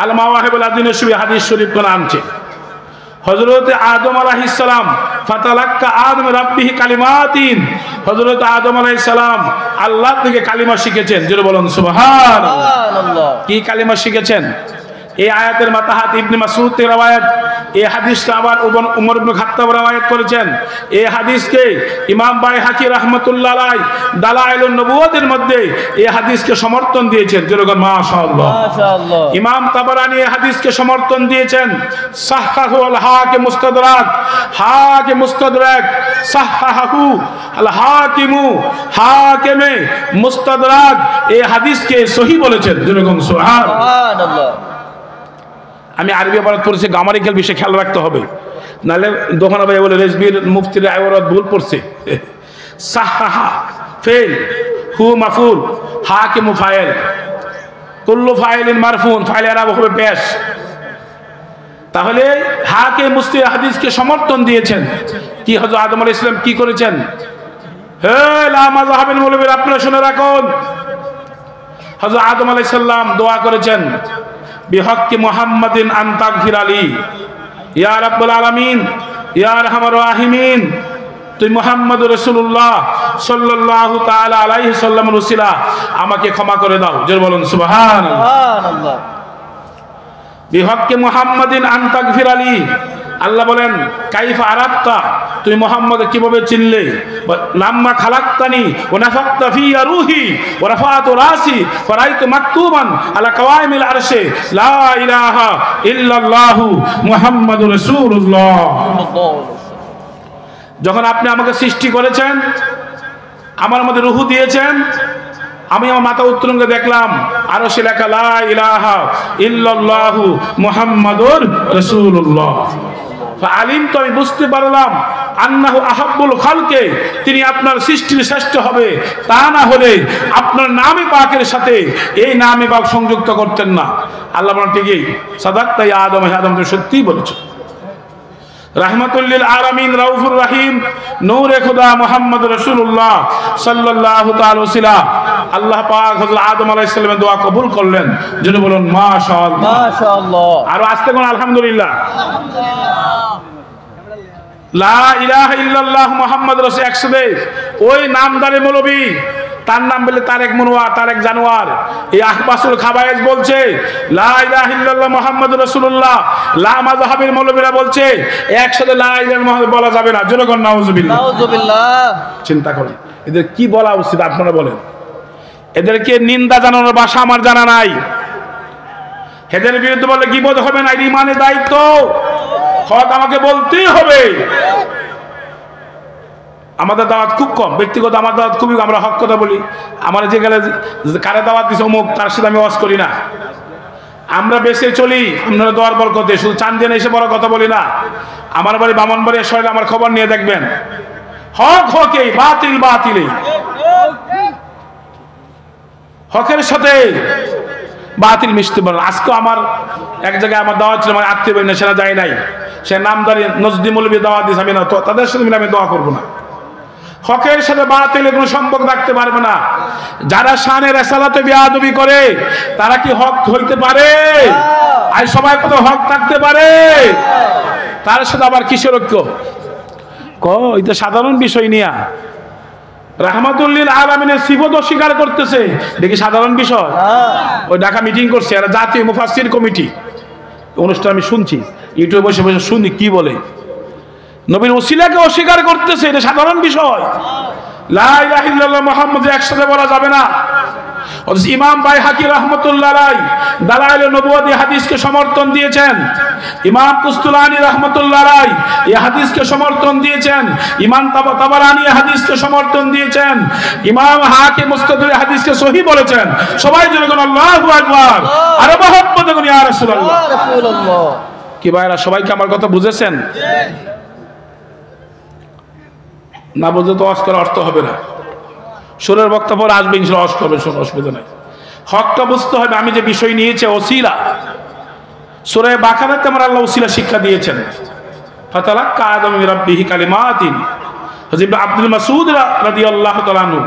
আল মাওয়াহিবুল আদিনের সুবি হাদিস শরীফ কোন আনছে হযরত আদম আলাইহিস সালাম ফাতালাক্কা আদম রাব্বিহি কালিমাতিন হযরত আদম আলাইহিস সালাম আল্লাহ থেকে কালিমা শিখেছেন জোরে বলুন সুবহানাল্লাহ কি কালিমা শিখেছেন এই আয়াতের মাতাহাত ইবনে মাসউদ এর রওয়ায়াত এই হাদিসটা আবার উমর ইবনে খাত্তাব রওয়ায়াত করেছেন এই হাদিসকে ইমাম বাইহাকি রাহমাতুল্লাহ আলাইহি দালাইলুন নবুওয়াতের মধ্যে এই হাদিসকে সমর্থন দিয়েছেন জোরে বলুন মাশাআল্লাহ মাশাআল্লাহ ইমাম তাবারানী এই হাদিসকে সমর্থন দিয়েছেন সাহহাহু আল হাকিম মুস্তাদরাক সাহহাহু আল হাকিমু হাকিমে মুস্তাদরাক এই হাদিসকে সহিহ বলেছেন জোরে বলুন সুবহানাল্লাহ আমি আরবি ইবারত পড়ছি গ্রামারিক্যাল বিষয়ে খেয়াল রাখতে হবে নালে দোকানা ভাই বলে রেজবির মুফতির ইবারত ভুল পড়ছে সাহহা ফাইল হু মাফউল হাকিম ফাইল কুল্লু ফাইলিন মারফুন ফাইল আরব হবে পেশ তাহলে হাকিম মুস্তাদ হাদিসকে সমর্থন দিয়েছেন কি হযরত আদম আলাইহিস সালাম কি করেছেন হে লা মাযহাবিল মুলবির আপনারা শুনে রাখুন হযরত আদম আলাইহিস সালাম দোয়া করেছেন বিহক্কি মুহাম্মাদিন আন তাগফির আলী ইয়া রাব্বুল আলামিন ইয়া আরহামার রাহিমিন তুই মুহাম্মদ রাসূলুল্লাহ সাল্লাল্লাহু তাআলা আলাইহি সাল্লামের ওসিলা আমাকে ক্ষমা করে দাও জোরে বলুন সুবহানাল্লাহ বিহক্কি মুহাম্মাদিন আন তাগফির আলী আল্লাহ বলেন কাইফা আরাফতা তুই মুহাম্মদকে কিভাবে চিনলে লাম্মা খালাকতানি ওয়া নাফাকতা ফিয়া রূহি ওয়া রাফাতু রাসি ফারাইতু মাকতুবান আলা কাওয়াইমিল আরশে লা ইলাহা ইল্লাল্লাহু মুহাম্মাদুর রাসূলুল্লাহ যখন আপনি আমাকে সৃষ্টি করেছেন আমার মধ্যে রূহ দিয়েছেন আমি আমার মাথা উত্তোলন করে দেখলাম আরশে লেখা লা ইলাহা ইল্লাল্লাহু মুহাম্মাদুর রাসূলুল্লাহ আলিম তো আমি বুঝতে পারলাম আন্নাহু আহাব্বুল খালকে তিনি আপনার সৃষ্টির শ্রেষ্ঠ হবে তা না হলে আপনার নামে পাকের সাথে এই নামে পাক সংযুক্ত করতেন না আল্লাহ বলেন ঠিকই সাদাক্তা ইয়া আদম হে আদম তুমি সত্যিই বলেছো রাহমাতুল লিল আলামিন রাউফুর রহিম নূরে খোদা মুহাম্মদ রাসূলুল্লাহ সাল্লাল্লাহু তাআলা ওয়াসাল্লাম আল্লাহ পাক হযরত আদম আলাইহিস সালামের দোয়া কবুল করলেন যিনি বলুন মাশাআল্লাহ মাশাআল্লাহ আর আস্তে কোন আলহামদুলিল্লাহ লা ইলাহা ইল্লাল্লাহ মুহাম্মদ রাসূল একসাথে ওই নামদারে মৌলবী তার নাম বলে তারেক মনোয়ার তারেক জানোয়ার এই আহবাসুল খাবায়েজ বলছে লা ইলাহা ইল্লাল্লাহ মুহাম্মাদুর রাসূলুল্লাহ লা মাযহাবির মৌলবীরা বলছে একসাথে লা ইলাহা ইল্লাল্লাহ বলা যাবে না জোরে কোন নাউজুবিল্লাহ নাউজুবিল্লাহ চিন্তা করুন এদের কি বলা উচিত আপনারা বলেন এদেরকে নিন্দা জানানোর ভাষা আমার জানা নাই এদের বিরুদ্ধে বলে গীবত হবে না এটা ইমানের দায়িত্ব হক আমাকে বলতেই হবে আমাদের দাওয়াত খুব কম ব্যক্তিগত আমার দাওয়াত খুবই আমরা হক কথা বলি আমার যে গেলে কারে দাওয়াত দিছে অমুক তার সাথে আমি ওয়াজ করি না আমরা বেঁচে চলি আপনারা দোয়ার বরকতে শুধু চান দিয়ে এসে বড় কথা বলি না আমার বাড়ি বামনবাড়ি শহরে আমার খবর নিয়ে দেখবেন হক হকেই বাতিল বাতিলেই হকের সাথে বাতিল মিশতে পারে আজকে আমার এক জায়গায় আমার দাওয়াত ছিল আমার আত্মীয় না সেটা যায় নাই সে নামদারি নজদি মৌলবী দাওয়াত দিয়েছে আমি না তো তাদের সাথে মিলে আমি দোয়া করবো না হকের সাথে বাতিলের কোনো সম্পর্ক রাখতে পারবে না যারা শানে রিসালাতে বেয়াদবি করে তারা কি হক হইতে পারে আর সবাই কত হক থাকতে পারে তার সাথে আবার কিসের ঐক্য এটা সাধারণ বিষয় নিয়া রাহমাতুল লিল আলামিনের সিফত স্বীকার করতেছে দেখি সাধারণ বিষয় ওই ঢাকা মিটিং করছে এরা জাতীয় মুফাসসির কমিটি অনুষ্ঠান আমি শুনছি ইউটিউবে বসে বসে শুনি কি বলে নবীর ওসিলাকে অস্বীকার করতেছে এটা সাধারণ বিষয় লা ইলাহা ইল্লাল্লাহ মুহাম্মদ একসাথে বলা যাবে না ইমাম বাইহাকি রাহমাতুল্লাহ আলাইহি দালাইল নবুওয়াত হাদিসকে সমর্থন দিয়েছেন ইমাম কুস্তুলানি রাহমাতুল্লাহ আলাইহি এই হাদিসকে সমর্থন দিয়েছেন ইমাম তাবারানী হাদিসকে সমর্থন দিয়েছেন ইমাম হাকিম মুস্তাদরাক হাদিসকে সহিহ বলেছেন সবাই যখন আল্লাহু আকবার আর মুহাম্মদ ইয়া রাসূলুল্লাহ কি ভাইরা সবাই কি আমার কথা বুঝেছেন না বুঝে তো ওয়াজ করার অর্থ হবে না সুরের বক্তব্য আসবে ইনশাআল্লাহ ওয়াজ করবে কোনো অসুবিধা নাই হকটা বুঝতে হবে আমি যে বিষয় নিয়েছি ওসিলা সূরা বাকারাতে আমরা আল্লাহ ওসিলা শিক্ষা দিয়েছেন ফাতালাক্কা আদম মির রাব্বিহি কালিমাতিন হযরত আব্দুল মাসউদ রাদিয়াল্লাহু তাআলা আনহু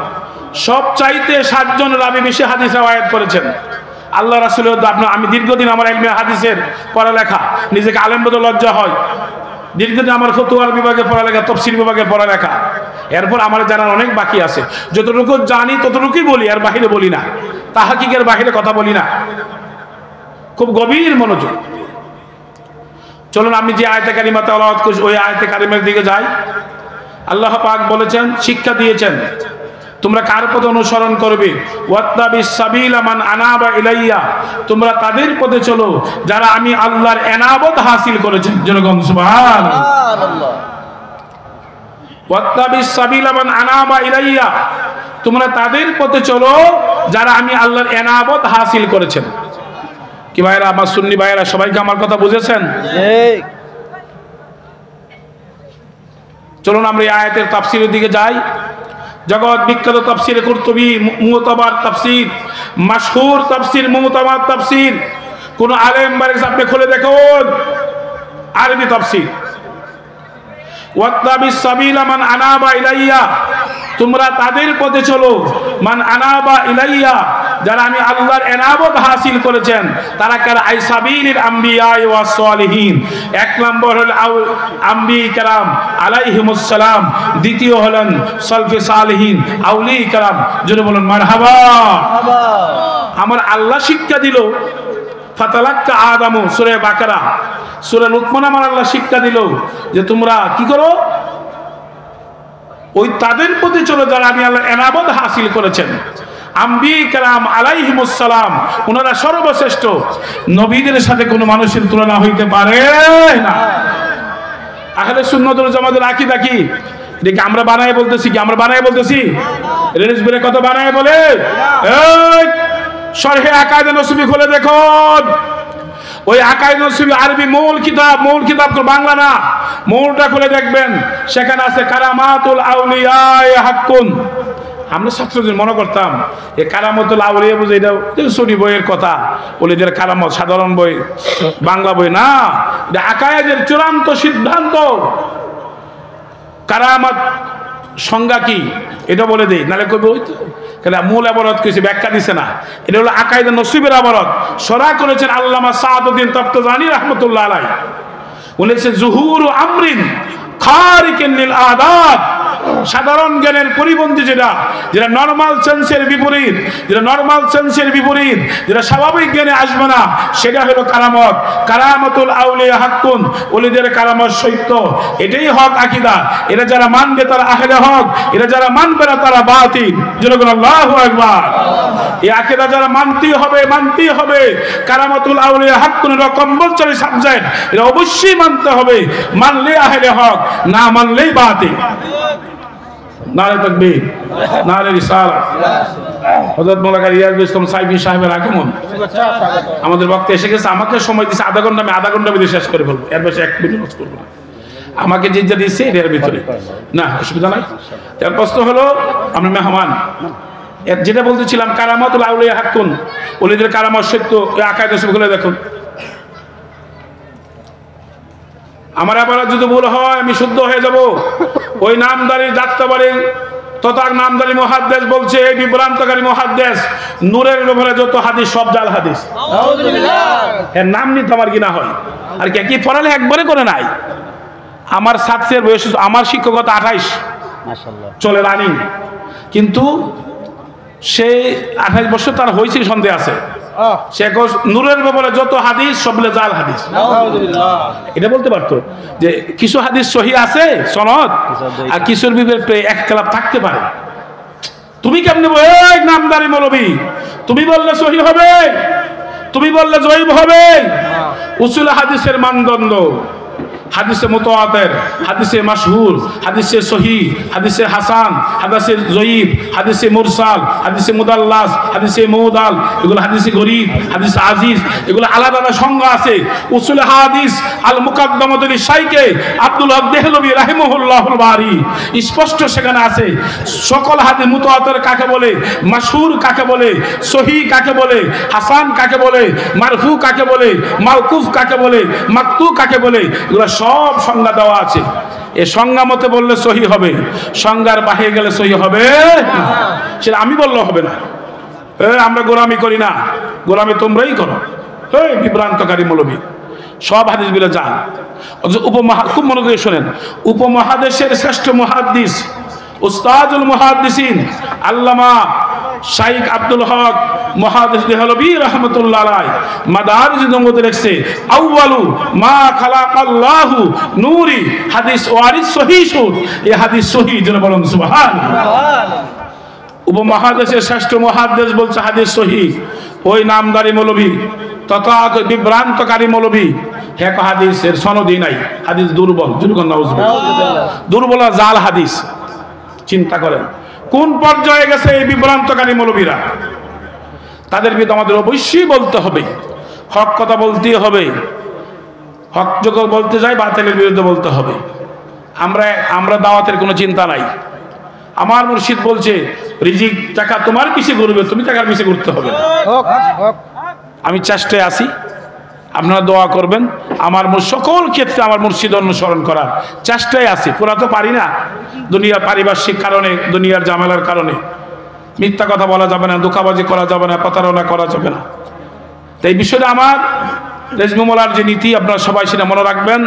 সব চাইতে 7 জন রাবী বেশি হাদিস রওয়ায়াত করেছেন আল্লাহ রাসূলের আপনার আমি দীর্ঘদিন আমার ইলমে হাদিসের পড়ালেখা, নিজেকে আলেম বলতে লজ্জা হয়। দীর্ঘদিন আমার ফতোয়ার বিভাগে পড়ালেখা, তাফসীর বিভাগে পড়ালেখা, এরপর আমার জানার অনেক বাকি আছে। যতটুকু জানি ততটুকুই বলি, আর বাহিরে বলি না, তাহকিকের বাহিরে কথা বলি না, খুব গভীর মনোযোগ। চলুন আমি যে আয়াতে কারিমা তেলাওয়াত করছি ওই আয়াতে কারিমার দিকে যাই। আল্লাহ পাক বলেছেন, শিক্ষা দিয়েছেন তোমরা কার পথ অনুসরণ করবে, ওয়াত্তাবিস সাবিলা মান আনাবা ইলাইয়া, তোমরা তাদের পথে চলো যারা আমি আল্লাহর এনাবত হাসিল করেছেন। জনগণ সুবহানাল্লাহ। ওয়াত্তাবিস সাবিলা মান আনাবা ইলাইয়া, তোমরা তাদের পথে চলো যারা আমি আল্লাহর এনাবত হাসিল করেছেন। কি ভাইরা, আমার সুন্নি ভাইরা সবাইকে আমার কথা বুঝেছেন? চলুন আমরা এই আয়াতের তাফসীরের দিকে যাই। জগৎ বিখ্যাত তাফসীর কুরতুবী, মুতাবার তাফসীর, মাশহুর তাফসীর, মুতাবার তাফসীর, কোন আলেম বারিক আপনি খুলে দেখুন আরবি তাফসীর। ওয়াত্তাবিস সাবিলা মান আনাবা ইলাইয়া, তোমরা তাদের পথে চলো, মান আনাবা ইলাইয়া, যারা আমি আল্লাহর এনাবত হাসিল করেছেন। তারা কারা? আই সাবিলিল আম্বিয়া ওয়াস সালিহিন। এক নম্বর হল আম্বিয়া কেরাম আলাইহিমুস সালাম, দ্বিতীয় হলেন সালফে সালিহিন আউলিয়া কেরাম। জোরে বলুন মারহাবা। আমার আল্লাহ শিক্ষা দিল, ফাতালাক্কা আদামু, সূরা বাকারা, সূরা লুকমান, আমার আল্লাহ শিক্ষা দিল যে তোমরা কি করো, ওই তাদের প্রতি চলো যারা আমি আল্লাহ এনাবত হাসিল করেছেন। আম্বিয়া কেরাম আলাইহিমুস সালাম, ওনারা সর্বশ্রেষ্ঠ, নবীদের সাথে কোনো মানুষের তুলনা হইতে পারে না। আহলে সুন্নাত ওয়াল জামাতের আকীদা কি? দেখি আমরা বানায় বলতেছি কি? আমরা বানায় বলতেছি? রেনেস বেরে কত বানায় বলে? এই শরহে আকায়েদ নসবী খুলে দেখুন, ওই আকায়েদ নসবী আরবি মূল কিতাব বাংলা না, মূলটা খুলে দেখবেন, সেখানে আছে কারামাতুল আউলিয়া হাক্কুন। আমরা ছাত্রদের মনে করতাম এই কারামতুল আউলিয়া বুঝে এটা সরি বইয়ের কথা, ওলিদের কারামত সাধারণ বই, বাংলা বই না, এটা আকায়েদের চূড়ান্ত সিদ্ধান্ত। কারামত সংজ্ঞা কি এটা বলে দেই, নাহলে কবি হইতো মূল আবারত কিছু ব্যাখ্যা দিছে না। এটা হলো আকায়েদ নসিবের আবারত, সরা করেছেন আল্লামা সাআদউদ্দিন তাফতাজানী রাহমাতুল্লাহ আলাইহি। বলেছেন জুহুরু আমরিন খারিকিন লিল আদাত, সাধারণ জ্ঞানের পরিপন্থী যেটা নরমাল সেন্সের বিপরীত, যেটা স্বাভাবিক জ্ঞানে আসবে না, সেটা হলো কারামত। কারামতুল আউলিয়া হাক্কুন, ওলিদের কারামত সত্য, এটাই হক আকীদা। এটা যারা মানবে তারা আহলে হক, এটা যারা মানবে না তারা বাতিল। যেরকম আল্লাহু আকবার। এই আকীদা যারা মানতেই হবে। কারামতুল আউলিয়া হাক্কুন এর কম্পালসরি সাবজেক্ট, এটা অবশ্যই মানতে হবে। মানলে আহলে হক, না মানলেই বাতিল। নারে তাকবীর, নারে রিসালাত। হযরত মাওলানা রিয়াজ ইসলাম সাইফি সাহেবের আগমন আমাদের বক্তে এসে গেছে। আমাকে সময় দিয়েছে আধা ঘন্টা, আমি আধা ঘন্টা ভিতরে শেষ করে ফেলবো, এর বেশি 1 মিনিট করবো না। আমাকে যে দিচ্ছে এর ভিতরে না, অসুবিধা নাই। তার প্রশ্ন হলো, আমরা মেহমান যেটা বলতেছিলাম, কারামাতুল আউলিয়া হাক্কুন, ওলিদের কারামত সত্য, আকায়েদ নসিবগুলো দেখুন। আমার আবার যদি ভুল হয় আমি শুদ্ধ হয়ে যাব। ওই নামদারি যাত্রাবাড়ি তথা নামদারি মুহাদ্দিস বলছে, এই বিভ্রান্তকারী মুহাদ্দিস, নূরের ব্যাপারে যত হাদিস সব জাল হাদিস। এর নাম নিতে আমার কি না হয়, আর কি পড়ালে একবারে করে নাই। আমার ছাত্রের বয়স, আমার শিক্ষকতা 28, চলে রানিং, কিন্তু সে 28 বছর তার হয়েছে সন্দেহ আছে। সে নূরের ব্যাপারে যত হাদিস সবগুলো জাল হাদিস। এটা বলতে পারতো যে কিছু হাদিস সহি আছে সনদ, আর কিছুর বিপরীতে ইখতিলাফ থাকতে পারে। তুমি কেমনে নামদারি মৌলবী, তুমি বললে সহি হবে, তুমি বললে জয়ীব হবে। উসুল হাদিসের মানদণ্ড, হাদিসে মুতাওয়াতির, হাদিসে মাশহুর, হাদিসে সহিহ, হাদিসে হাসান, হাদিসে জয়ীব, হাদিসে মুরসাল, হাদিসে মুদাল্লাস, হাদিসে মুদাল, এগুলো হাদিসে গরীব, হাদিসে আজিজ, এগুলো আলাদা আলাদা সংজ্ঞা আছে। উসুল হাদিস আল মুকাদ্দামাতুল শাইখে আব্দুল হক দেহলভী রাহিমাহুল্লাহুল বারি স্পষ্ট সেখানে আছে সকল হাদিস মুতাওয়াতির কাকে বলে, মাশহুর কাকে বলে, সহিহ কাকে বলে, হাসান কাকে বলে, মারফু কাকে বলে, মাওকুফ কাকে বলে, মাকতু কাকে বলে, এগুলো সব সংজ্ঞা দেওয়া আছে। এই সংজ্ঞা মতে বললে সহি হবে, সংজ্ঞার বাহিরে গেলে সহি হবে না, সেটা আমি বললে হবে না। আমরা গোলামি করি না, গোলামি তোমরাই করো, বিভ্রান্তকারী মৌলবী সব হাদিস বিলে যান। খুব মনে করে শোনেন, উপমহাদেশের শ্রেষ্ঠ মুহাদ্দিস উস্তাদুল মুহাদ্দিসিন আল্লামা শাইখ আব্দুল হক মুহাদ্দিস দেহলভী রাহমাতুল্লাহ আলাইহি মাদারিজুন নবুওয়াতে লিখছে, আউয়ালু মা খালাকাল্লাহু নূরি হাদিস ওয়ারিস সহিহ। এই হাদিস সহিহ, যেন বলুন সুবহানাল্লাহ। উপমহাদেশের শ্রেষ্ঠ মুহাদ্দিস বলছে হাদিস সহিহ। ওই নামদারি মৌলবী তথা বিভ্রান্তকারী মৌলবী এক হাদিসের সনদই নাই, হাদিস দুর্বল, দুর্বল জাল হাদিস। চিন্তা করেন কোন পর্যায়ে গেছে এই বিভ্রান্তকারী মৌলবীরা। তাদের বিরুদ্ধে আমাদের অবশ্যই বলতে হবে, হক কথা বলতেই হবে। হক যখন বলতে যাই বাতিলের বিরুদ্ধে বলতে হবে। আমরা দাওয়াতের কোনো চিন্তা নাই। আমার মুর্শিদ বলছে, রিজিক টাকা তোমার পিছে ঘুরবে, তুমি টাকার পিছে ঘুরতে হবে। আমি চেষ্টায় আছি, আপনারা দোয়া করবেন আমার সকল ক্ষেত্রে আমার মুর্শিদ অনুসরণ করার চেষ্টায় আছি। পুরা তো পারি না, দুনিয়ার পারিপার্শ্বিক কারণে, দুনিয়ার ঝামেলার কারণে মিথ্যা কথা বলা যাবে না, ধোঁকাবাজি করা যাবে না, প্রতারণা করা যাবে না। তো এই বিষয়টা আমার রেজভী মোল্লার যে নীতি, আপনারা সবাই সেটা মনে রাখবেন।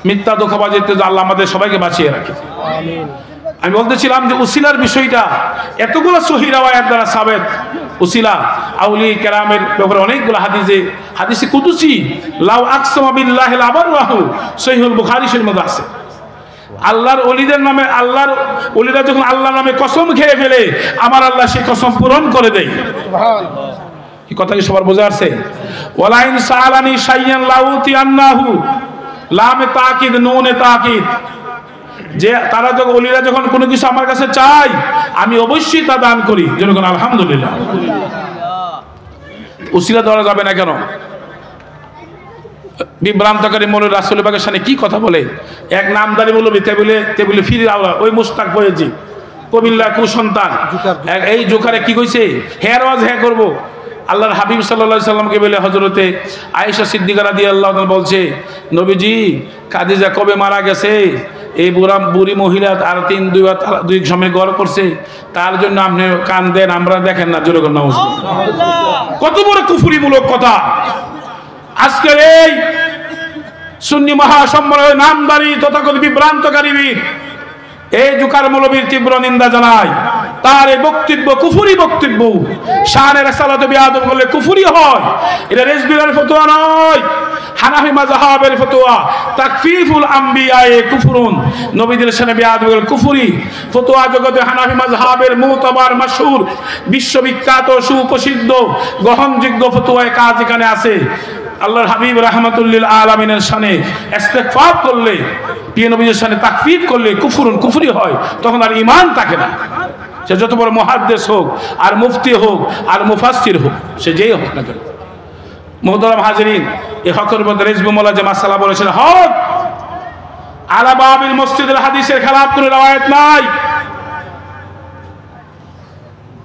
মিথ্যা ধোঁকাবাজিতে আল্লাহ আমাদের সবাইকে বাঁচিয়ে রাখে। আমি বলতেছিলাম যে উসিলার বিষয়টা এতগুলো সহিহ রাওয়ায়াত দ্বারা সাবেত। উসিলা আউলি কেরামের ব্যাপারে অনেকগুলো হাদিসে কুদুসি, লাউ আকসামা বিল্লাহি লাবাররাহু, সহিহুল বুখারী শরীফের মধ্যে আছে। আল্লাহর ওলিদের নামে, আল্লাহর ওলিরা যখন আল্লাহর নামে কসম খেয়ে ফেলে, আমার আল্লাহ সেই কসম পূরণ করে দেয়। সুবহানাল্লাহ। কি কথা কি সবার বোঝা আছে? ওয়ালাইন সাআলানি শাইয়ান লাউতিয়ান্নাহু, লামে তাকিদ নুনে তাকিদ, যে তারা যখন ওলিরা যখন কোনো কিছু আমার কাছে চায় আমি অবশ্যই তা দান করি। যেরকম আলহামদুলিল্লাহ। উসিলা দেওয়া যাবে না কেন? বিভ্রান্তকারী মৌলবী রাসূল পাকের সামনে কি কথা বলে, এক নামদারি মৌলবী টেবিলে ফিরে আওলা, ওই মুস্তাক হয়েছি কবিল্লা কুসন্তান, এই জোকারে কি কইছে, হেয়ার ওয়াজ হ্যাঁ করবো। আল্লাহর হাবিব সাল্লাল্লাহু আলাইহি সাল্লামকে বলে হযরতে আয়েশা সিদ্দিকা রাদিয়াল্লাহু তাআলা বলছে, নবীজি খাদিজা কবে মারা গেছে, এই বুড়ি মহিলা আর দুই সময় গড় করছে, তার জন্য আপনি কান দেন, আমরা দেখেন না। জোরে না, কত বড় কুফরিমূলক কথা। আজকের এই সুন্নি মহাসম্মেলনে নামদারি তথাকথিত বিভ্রান্তকারী এই জুকার মৌলবীর তীব্র নিন্দা জানায়। তার এই বক্তব্য কুফরি বক্তব্য, শানে রিসালাতে বিয়াদব করলে কুফরি হয়। এটা রেজবির ফতোয়া নয়, হানাফি মাযহাবের ফতোয়া। তাকফিফুল আম্বিয়ায়ে কুফরুন, নবীদের শানে বিয়াদব করলে কুফরি। ফতোয়া জগতে হানাফি মাযহাবের মুতাবার মাশহুর বিশ্ববিখ্যাত সুপ্রসিদ্ধ গ্রহণযোগ্য ফতোয়ায় কাজ এখানে আছে। আল্লাহর হাবিব রাহমাতুল্লিল আলামিনের শানে ইস্তিগফার করলে, প্রিয় নবীর শানে তাকফির করলে কুফরি হয়, তখন আর ঈমান থাকে না। সে যত বড় মুহাদ্দিস হোক, আর মুফতি হোক, আর মুফাসসির হোক, সে যেই হোক না কেন। মুহতারাম হাজিরিন, এই হকের মধ্যে রেজভী মোল্লা যে মাসালা বলেছেন, হক আলা বাবিল মসজিদের হাদিসের খেলাফ কোনো রওয়ায়াত নাই।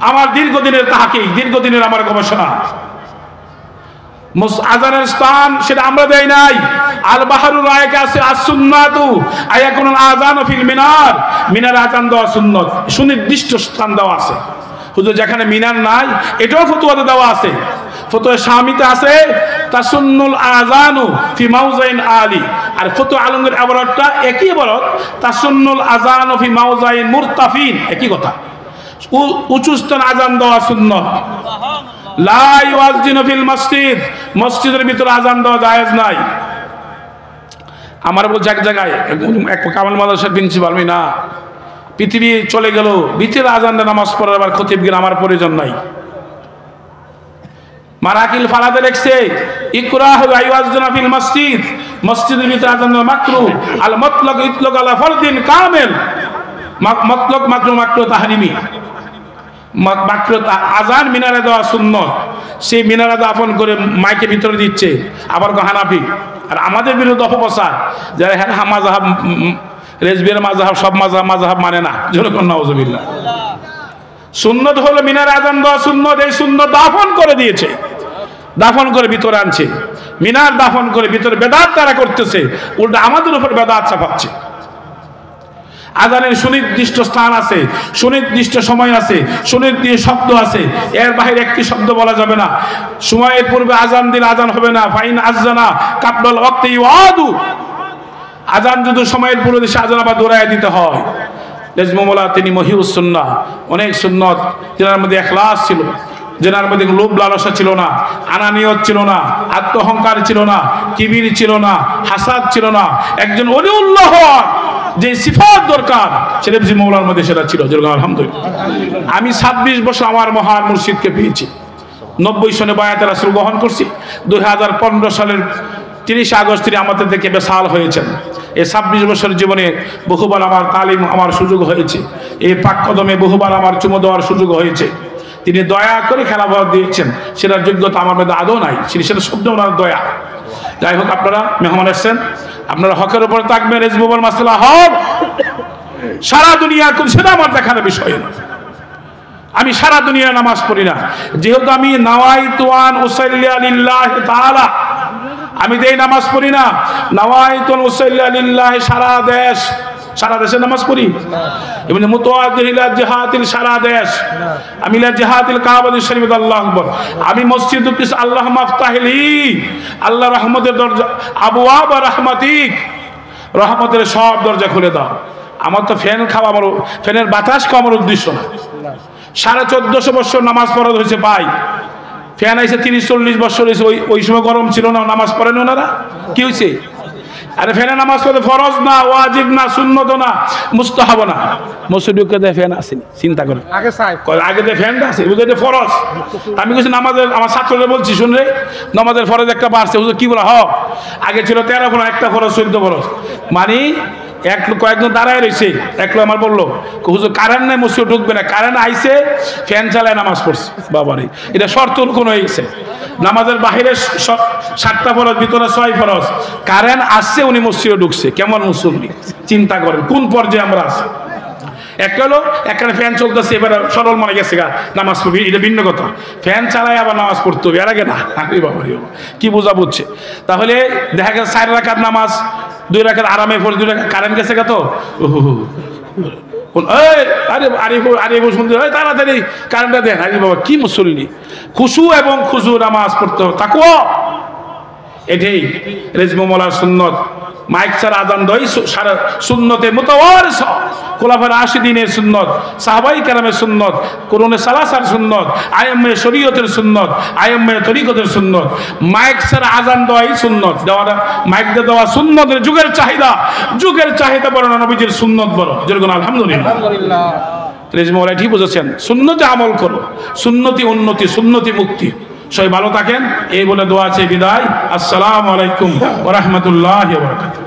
আমার দীর্ঘদিনের তাহকিক, দীর্ঘদিনের আমার গবেষণা। আজানের স্থান সেটা আমরা দেই নাই। আল বাহরুল রায়কে আছে as-সুন্নাতু আয়াকুনুল আযানু ফিল মিনার, মিনার আযান দেওয়া সুন্নাত, সুনির্দিষ্ট স্থান দেওয়া আছে। হুজুর যেখানে মিনার নাই, এটাও ফতোয়াতে দেওয়া আছে। ফতোয়া শামিতে আছে তাসুন্নুল আযানু ফি মাওযাইন আলী, আর ফতোয়া আলমগীর ইবারতটা একই ইবারত, তাসুন্নুল আযানু ফি মাওযাইন মুরতাফিন, একই কথা। উঁচু স্থান আযান দেওয়া সুন্নাত। লা ইউয়াজ্জিনু ফিল মসজিদ, মসজিদের ভিতরে আযান দেওয়া জায়েজ নাই। আমার বলছে এক জায়গায় এক কামাল মাদ্রাসার প্রিন্সিপাল, আমি না, পৃথিবী চলে গেল, ভিতরে আযান দিয়ে নামাজ পড়ার আবার খতিব গিয়ে আমার প্রয়োজন নাই। মারাকিল ফারাদে লিখছে, ইকরাহু আইওয়াজনা ফিল মসজিদ, মসজিদের ভিতরে আযান দেওয়া মাকরুহ। আল মাতলাক ইতলাক আলা ফারদিন কামিল, মাতলাক মাকরুহ তাহরিমি। মাত্র আজান মিনারে দেওয়া সুন্নত, সেই মিনারে দাফন করে মাইকে ভিতরে দিচ্ছে, আবার হানাফি। আর আমাদের বিরুদ্ধে অপপ্রচার, যারা হ্যাঁ মাযহাব, রেজবির মাযহাব, সব মাযহাব মানে না। যেরকম নাউজুবিল্লাহ। সুন্নত হলো মিনারে আজান দেওয়া সুন্নত, এই সুন্নত দাফন করে দিয়েছে, দাফন করে ভিতরে আনছে। মিনার দাফন করে ভিতরে বেদাত তারা করতেছে, উল্টা আমাদের উপর বেদাত চাপাচ্ছে। আজানের সুনির্দিষ্ট স্থান আছে, সুনির্দিষ্ট সময় আছে, সুনির্দিষ্ট শব্দ আছে, এর বাইরে একটি শব্দ বলা যাবে না। সময়ের পূর্বে আজান দিলে আজান হবে না। ফাইন আযানা কাবলাল ওয়াক্তি ইউআদু, আজান যদি সময়ের পূর্বে দেশে আজান আবার দৌড়ায় দিতে হয়। রেজমু মোল্লা তিনি মহিউস সুন্নাহ, অনেক সুন্নত, যেনার মধ্যে ইখলাস ছিল, যেনার মধ্যে লোভ লালসা ছিল না, আনানিয়ত ছিল না, আত্মহংকার ছিল না, কিবির ছিল না, হাসাদ ছিল না। একজন ওলিউল্লাহ যে সিফাত দরকার সেটা রেজমু মোল্লার মধ্যে সেটা ছিল। আলহামদুলিল্লাহ। আমি 26 বছর আমার মহান মুর্শিদকে পেয়েছি। 90 সনে বায়াতে রাসূল গ্রহণ করছি। 2015 সালের 30 আগস্ট তিনি আমাদের থেকে বেসাল হয়েছেন। এই 26 বছর জীবনে বহুবার আমার তালিম আমার সুযোগ হয়েছে, এই পাক কদমে বহুবার আমার চুমো দেওয়ার সুযোগ হয়েছে। তিনি দয়া করে খেলাফত দিয়েছেন, সেটার যোগ্যতা আমার মধ্যে আদৌ নাই, সেটা শব্দ ওনার দয়া। যাই হোক, আপনারা মেহমান এসছেন, আপনারা হকের উপরে থাকবেন। রেজমুল মাসলা হক সারা দুনিয়া সেটা আমার দেখার বিষয় না। আমি সারা দুনিয়া নামাজ পড়ি না, যেহেতু আমি নাওয়াইতু আন উসাল্লিয়া লিল্লাহি তাআলা, আমি দেই নামাজ পড়ি না। নাওয়াইতু আন উসাল্লিয়া লিল্লাহি সারা দেশে নামাজ পড়ি। এমনি মুতাওয়াজ্জিহিলা জিহাতিল সারা দেশ, আমি লা জিহাতিল কাবাতুল শরীফ আল্লাহু আকবার। আমি মসজিদুল কিস আল্লাহ মাফতাহলি, আল্লাহ রহমতের দরজা, আবওয়াব রাহমাতিক, রহমতের সব দরজা খুলে দাও। আমার তো ফ্যান খাওয়া, আমার ফ্যানের বাতাস খাওয়া আমার উদ্দেশ্য না। 1450 বছর নামাজ পড়া হয়েছে ভাই, ফ্যান আইসে 30-40 বছর হয়েছে, ওই সময় গরম ছিল না, নামাজ পড়েন ওনারা, কি হয়েছে? আরে ফ্যানে নামাজ পড়ে ফরজ না, ওয়াজিব না, সুন্নত না, মুস্তাহাব না। মসজিদে দেয় ফ্যান আসেনি, চিন্তা করে আগে যে ফ্যানটা আছে বুঝে ফরজ। আমি কিছু নামাজের আমার ছাত্রদের বলছি, শুনলে নামাজের ফরজ একটা বাড়ছে, বুঝলো কি বলা আগে ছিল 13 ফরজ, একটা ফরজ 14 ফরজ। মানে কয়েকজন দাঁড়ায় রয়েছে, এক লোক আমার বললো হুজুর কারেন্ট নেই, মসজিদে ঢুকবে না। কারেন্ট আইসে, ফ্যান চালায় নামাজ পড়ছে। বাবারে, এটা শর্ত কোন হয়ে গেছে। নামাজের বাহিরে 7টা ফরজ, ভিতরে 6 ফরজ। কারেন্ট আসছে, উনি মসজিদে ঢুকছে। কেমন মুসল্লি চিন্তা করেন, কোন পর্যায়ে আমরা আছি। একটা হলো এখানে ফ্যান চলতেছে, এবার সরল মনে গেছে গা নামাজ পড়বি, এটা ভিন্ন কথা। ফ্যান চালায় আবার নামাজ পড়তে হবে, এর আগে না। বাবা কি বোঝা বুঝছে। তাহলে দেখা গেছে 4 রাকাত নামাজ, 2 রাকাত আরামে পড়ে, 2 রাকাত কারেন্ট গেছে গা, তো তাড়াতাড়ি কারেন্টটা দেন। আরে বাবা কি মুসল্লি, খুশু এবং খুশু নামাজ পড়তে হবে, তাকওয়া। এটাই রেজমু মোল্লার সুন্নত। মাইক ছাড়া আজান দই সুন্নতে মুতাওয়ারিস, খোলাফায়ে রাশিদিনের সুন্নত, সাহাবাই কেরামের সুন্নত, কুরুনে সালাসার সুন্নত, আইম্মায়ে শরীয়তের সুন্নত, আইম্মায়ে তরিকতের সুন্নত। মাইক ছাড়া আজান দেওয়াই সুন্নত, দেওয়াটা মাইক দিয়ে দেওয়া সুন্নতের যুগের চাহিদা বড় না, নবীজির সুন্নত বড়। যেরকম আলহামদুলিল্লাহ। রেজমু মোল্লা ঠিক বুঝেছেন, সুন্নতে আমল করো, সুন্নতি উন্নতি, সুন্নতি মুক্তি। সবাই ভালো থাকেন, এই বলে দোয়া আছে, বিদায়। আসসালামু আলাইকুম ওয়া রাহমাতুল্লাহি ওয়া বারাকাতুহু।